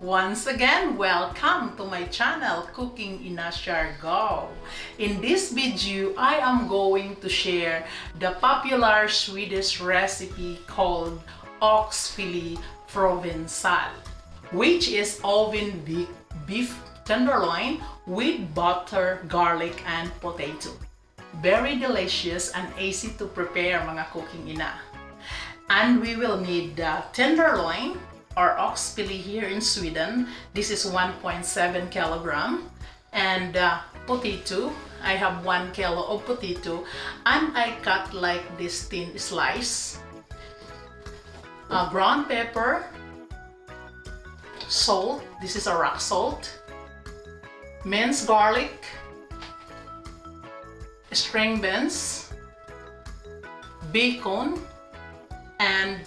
Once again, welcome to my channel, Cooking in Siargao. In this video, I am going to share the popular Swedish recipe called Oxfilé Provencale, which is oven beef tenderloin with butter, garlic, and potato. Very delicious and easy to prepare, mga cooking ina. And we will need the tenderloin, or oxfilé here in Sweden. This is 1.7 kilogram. And potato, I have 1 kilo of potato, and I cut like this thin slice. Brown pepper, salt, this is a rock salt, minced garlic, string beans, bacon, and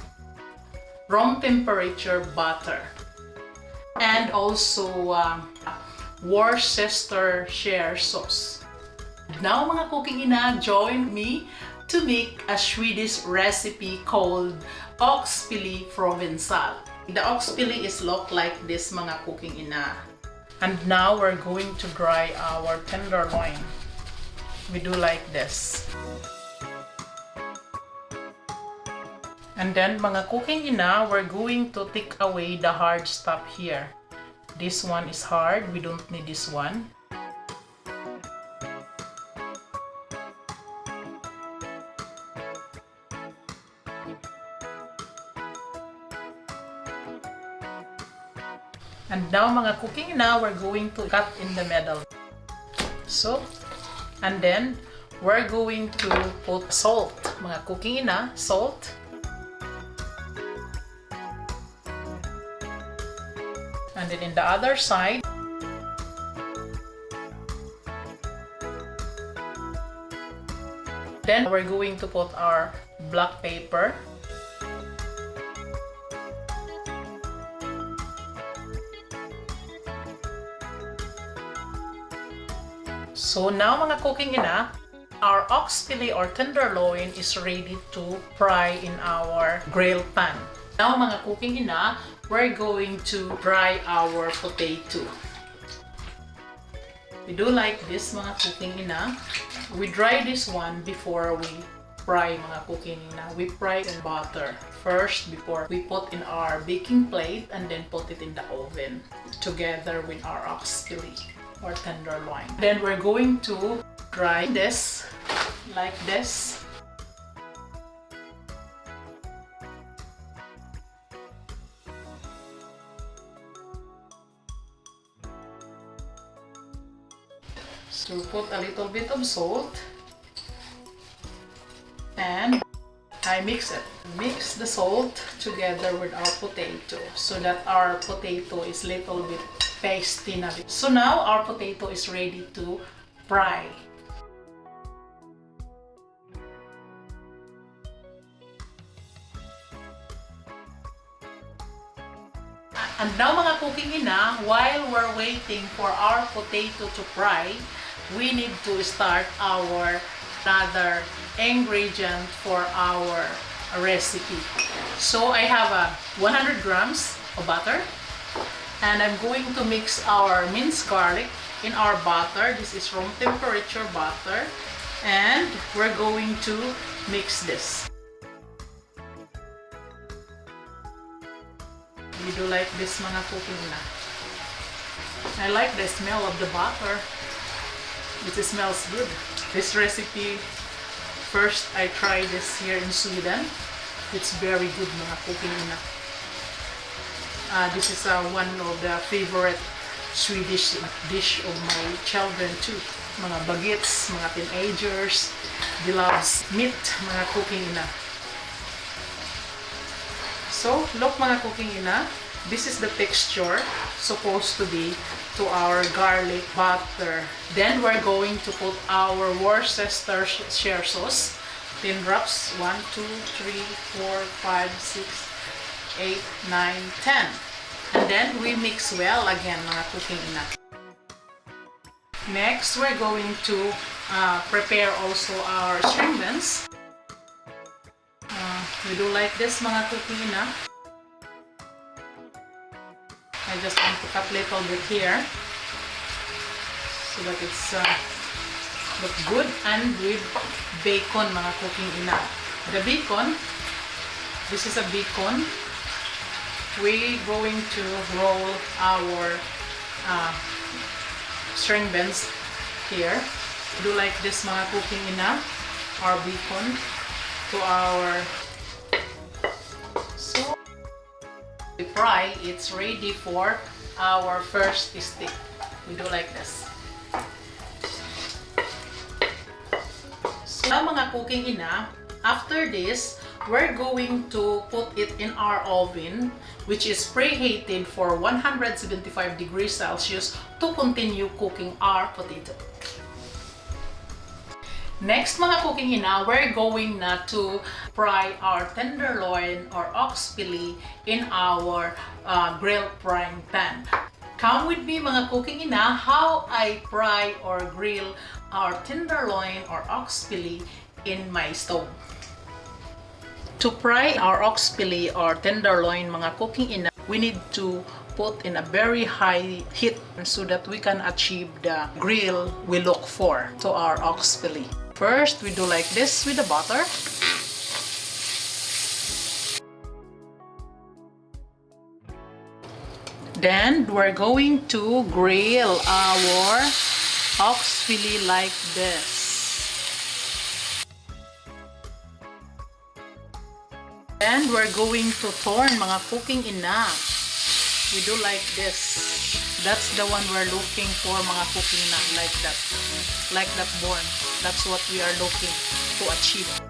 room temperature butter, and also Worcestershire sauce. Now mga cooking ina, join me to make a Swedish recipe called Oxfilé Provencale. The oxfilé is look like this, mga cooking ina. And now we're going to dry our tenderloin. We do like this. And then mga cooking ina, we're going to take away the hard stuff here. This one is hard, we don't need this one. And now mga cooking ina, we're going to cut in the middle. So, and then we're going to put salt. Mga cooking ina, salt. And then in the other side, then we're going to put our black pepper. So now mga cooking ina, our oxfilé or tenderloin is ready to fry in our grill pan. Now mga cooking ina, we're going to dry our potato. We do like this, mga cooking ina. We dry this one before we fry, mga cooking ina. We fry in butter first before we put in our baking plate, and then put it in the oven together with our oxfilé or tenderloin. Then we're going to dry this like this. So put a little bit of salt, and I mix it. Mix the salt together with our potato so that our potato is little bit pasty na. So now our potato is ready to fry. And now mga cooking ina, while we're waiting for our potato to fry, we need to start our other ingredient for our recipe. So I have 100 grams of butter, and I'm going to mix our minced garlic in our butter. This is room temperature butter, and we're going to mix this. We do like this, mga cooking na. I like the smell of the butter. It smells good. This recipe, first I tried this here in Sweden. It's very good, mga cooking na. This is one of the favorite Swedish dish of my children too. Mga bagets, mga teenagers, they love meat, mga cooking na. So, look mga cooking ina, this is the texture supposed to be to our garlic butter. Then we're going to put our Worcestershire sauce, 10 drops, 1, 2, 3, 4, 5, 6, 8, 9, 10. And then we mix well again, mga cooking ina. Next, we're going to prepare also our string beans. We do like this, mga cooking ina. I I just want to cut a little bit here so that it's look good, and with bacon mga cooking ina. The bacon, this is a bacon. We're going to roll our string beans here. Do like this mga cooking ina, our bacon to our, so we fry, it's ready for our first stick. We do like this. So now mga cooking ina, after this, we're going to put it in our oven, which is preheated for 175 degrees Celsius to continue cooking our potato. Next mga cooking ina, we're going na to fry our tenderloin or ox fillet in our grilled frying pan. Come with me mga cooking ina, how I fry or grill our tenderloin or ox fillet in my stove. To fry our ox fillet or tenderloin mga cooking ina, we need to put in a very high heat so that we can achieve the grill we look for to our ox fillet. First, we do like this with the butter. Then, we're going to grill our ox fillet like this. And we're going to turn mga cooking ina. We do like this. That's the one we're looking for mga cooking ina, like that. Like that born. That's what we are looking to achieve.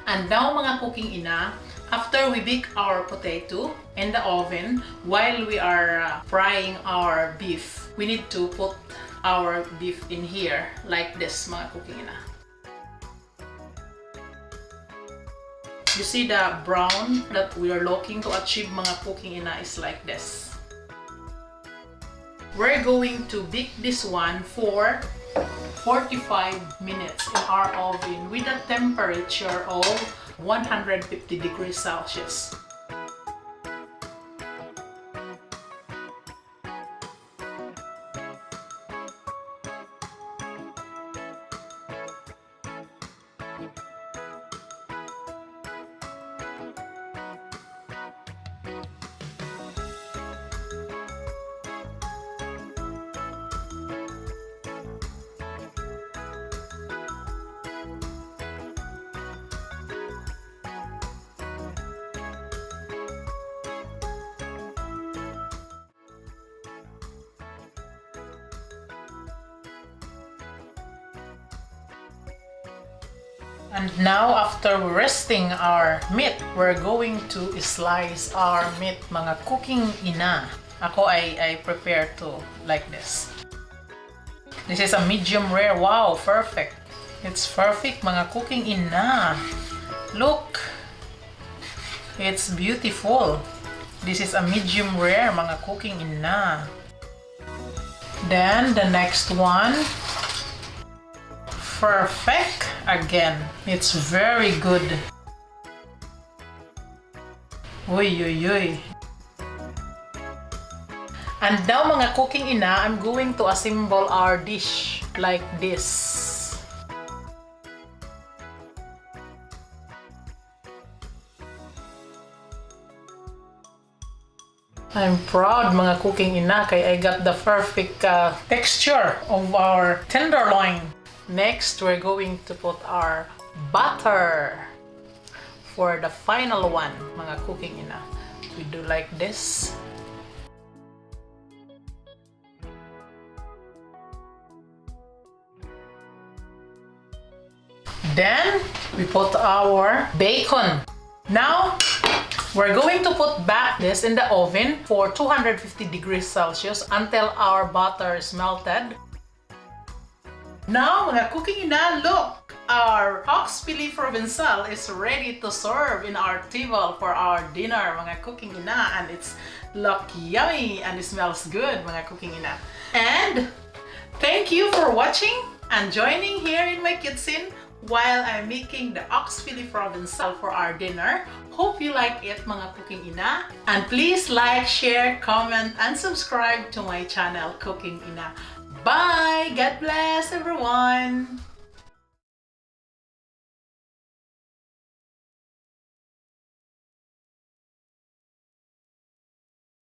And now mga cooking ina, after we bake our potato in the oven, while we are frying our beef, we need to put our beef in here like this mga cooking ina. You see the brown that we are looking to achieve mga cooking ina is like this. We're going to bake this one for 45 minutes in our oven with a temperature of 150 degrees Celsius. And now, after resting our meat, we're going to slice our meat, mga cooking ina. Ako I prepare to like this. This is a medium rare. Wow, perfect. It's perfect, mga cooking ina. Look, it's beautiful. This is a medium rare, mga cooking ina. Then the next one. Perfect again. It's very good. Uy, uy, uy. And now mga cooking ina, I'm going to assemble our dish like this. I'm proud mga cooking ina kay I got the perfect texture of our tenderloin. Next, we're going to put our butter for the final one, mga cooking ina. We do like this. Then, we put our bacon. Now, We're going to put back this in the oven for 250 degrees Celsius until our butter is melted. Now, mga cooking ina, look! Our Oxfilé Provencale is ready to serve in our table for our dinner, mga cooking ina, and it's look yummy and it smells good, mga cooking ina. And thank you for watching and joining here in my kitchen while I'm making the Oxfilé Provencale for our dinner. Hope you like it, mga cooking ina. And please like, share, comment, and subscribe to my channel, Cooking Ina. Bye! God bless everyone!